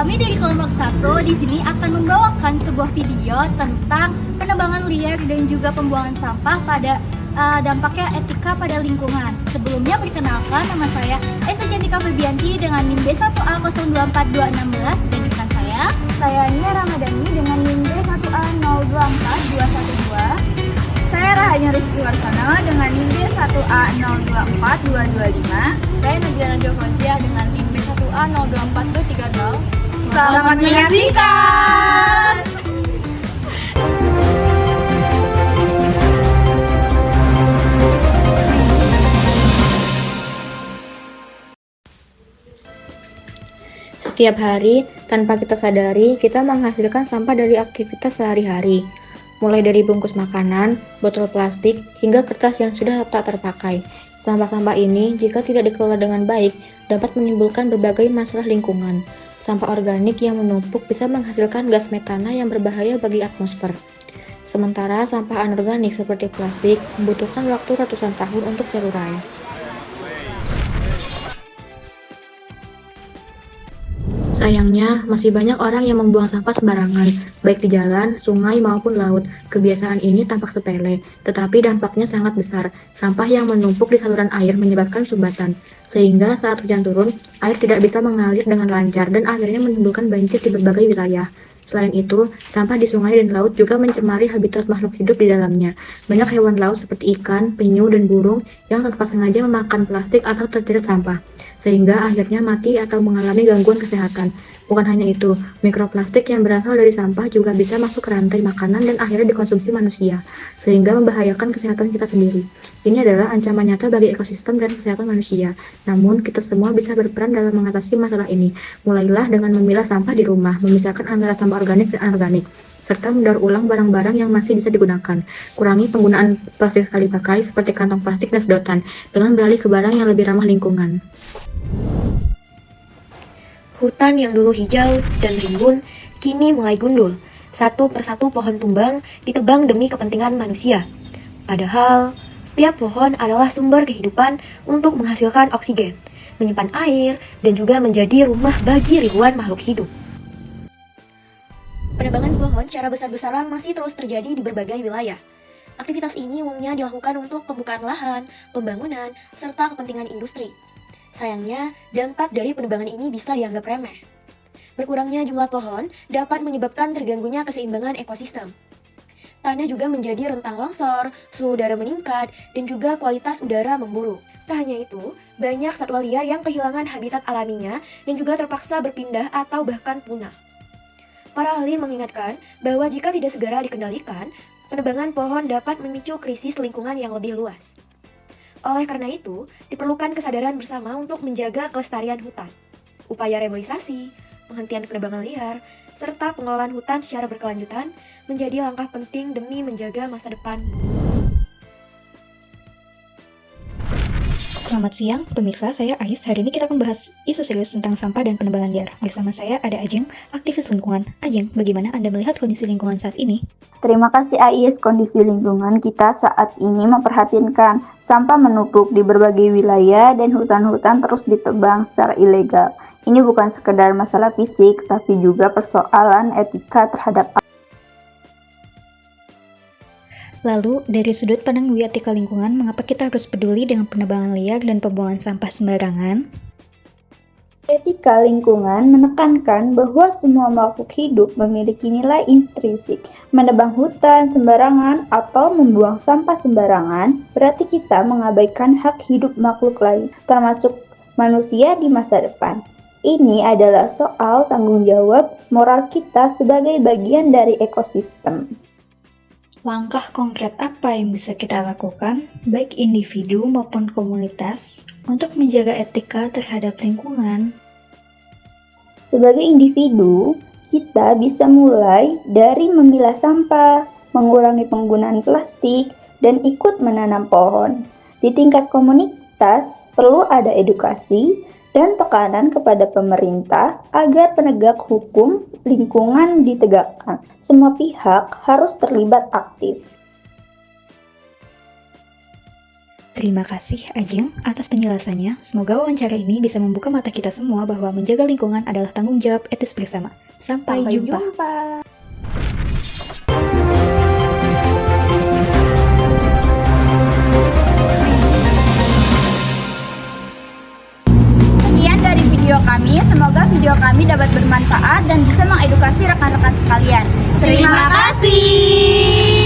Kami dari kelompok 1 di sini akan membawakan sebuah video tentang penebangan liar dan juga pembuangan sampah pada dampaknya etika pada lingkungan. Sebelumnya perkenalkan, nama saya Esa Cantika Febianti dengan NIM B1A024216 dan rekan saya Nia Ramadhani dengan NIM B1A024212. Saya Rahanya Rizky Warsana dengan NIM B1A024225. Saya Nadiana Jovazia dengan NIM B1A024230. Selamat menyaksikan! Setiap hari, tanpa kita sadari, kita menghasilkan sampah dari aktivitas sehari-hari. Mulai dari bungkus makanan, botol plastik, hingga kertas yang sudah tak terpakai. Sampah-sampah ini, jika tidak dikelola dengan baik, dapat menimbulkan berbagai masalah lingkungan. Sampah organik yang menumpuk bisa menghasilkan gas metana yang berbahaya bagi atmosfer. Sementara sampah anorganik seperti plastik membutuhkan waktu ratusan tahun untuk terurai. Sayangnya, masih banyak orang yang membuang sampah sembarangan, baik di jalan, sungai, maupun laut. Kebiasaan ini tampak sepele, tetapi dampaknya sangat besar. Sampah yang menumpuk di saluran air menyebabkan sumbatan, sehingga saat hujan turun, air tidak bisa mengalir dengan lancar dan akhirnya menimbulkan banjir di berbagai wilayah. Selain itu, sampah di sungai dan laut juga mencemari habitat makhluk hidup di dalamnya. Banyak hewan laut seperti ikan, penyu, dan burung yang tanpa sengaja memakan plastik atau terjerat sampah, sehingga akhirnya mati atau mengalami gangguan kesehatan. Bukan hanya itu, mikroplastik yang berasal dari sampah juga bisa masuk ke rantai makanan dan akhirnya dikonsumsi manusia, sehingga membahayakan kesehatan kita sendiri. Ini adalah ancaman nyata bagi ekosistem dan kesehatan manusia. Namun, kita semua bisa berperan dalam mengatasi masalah ini. Mulailah dengan memilah sampah di rumah, memisahkan antara sampah organik dan anorganik, serta mendaur ulang barang-barang yang masih bisa digunakan. Kurangi penggunaan plastik sekali pakai seperti kantong plastik dan sedotan, dengan beralih ke barang yang lebih ramah lingkungan. Hutan yang dulu hijau dan rimbun kini mulai gundul. Satu persatu pohon tumbang ditebang demi kepentingan manusia. Padahal, setiap pohon adalah sumber kehidupan untuk menghasilkan oksigen, menyimpan air, dan juga menjadi rumah bagi ribuan makhluk hidup. Penebangan pohon secara besar-besaran masih terus terjadi di berbagai wilayah. Aktivitas ini umumnya dilakukan untuk pembukaan lahan, pembangunan, serta kepentingan industri. Sayangnya, dampak dari penebangan ini bisa dianggap remeh. Berkurangnya jumlah pohon dapat menyebabkan terganggunya keseimbangan ekosistem. Tanah juga menjadi rentan longsor, suhu udara meningkat, dan juga kualitas udara memburuk. Tak hanya itu, banyak satwa liar yang kehilangan habitat alaminya dan juga terpaksa berpindah atau bahkan punah. Para ahli mengingatkan bahwa jika tidak segera dikendalikan, penebangan pohon dapat memicu krisis lingkungan yang lebih luas. Oleh karena itu, diperlukan kesadaran bersama untuk menjaga kelestarian hutan. Upaya reboisasi, penghentian penebangan liar, serta pengelolaan hutan secara berkelanjutan menjadi langkah penting demi menjaga masa depan. Selamat siang, pemirsa. Saya Ais. Hari ini kita akan bahas isu serius tentang sampah dan penebangan liar. Bersama saya ada Ajeng, aktivis lingkungan. Ajeng, bagaimana Anda melihat kondisi lingkungan saat ini? Terima kasih Ais. Kondisi lingkungan kita saat ini memprihatinkan. Sampah menumpuk di berbagai wilayah dan hutan-hutan terus ditebang secara ilegal. Ini bukan sekedar masalah fisik, tapi juga persoalan etika terhadap. Lalu, dari sudut pandang bioetika lingkungan, mengapa kita harus peduli dengan penebangan liar dan pembuangan sampah sembarangan? Etika lingkungan menekankan bahwa semua makhluk hidup memiliki nilai intrinsik. Menebang hutan sembarangan atau membuang sampah sembarangan berarti kita mengabaikan hak hidup makhluk lain, termasuk manusia di masa depan. Ini adalah soal tanggung jawab moral kita sebagai bagian dari ekosistem. Langkah konkret apa yang bisa kita lakukan, baik individu maupun komunitas, untuk menjaga etika terhadap lingkungan? Sebagai individu, kita bisa mulai dari memilah sampah, mengurangi penggunaan plastik, dan ikut menanam pohon. Di tingkat komunitas, perlu ada edukasi dan tekanan kepada pemerintah agar penegak hukum lingkungan ditegakkan. Semua pihak harus terlibat aktif. Terima kasih Ajeng atas penjelasannya. Semoga wawancara ini bisa membuka mata kita semua bahwa menjaga lingkungan adalah tanggung jawab etis bersama. Sampai jumpa. Sekian dari video kami, semoga video kami dapat bermanfaat dan bisa mengedukasi rekan-rekan sekalian. Terima kasih.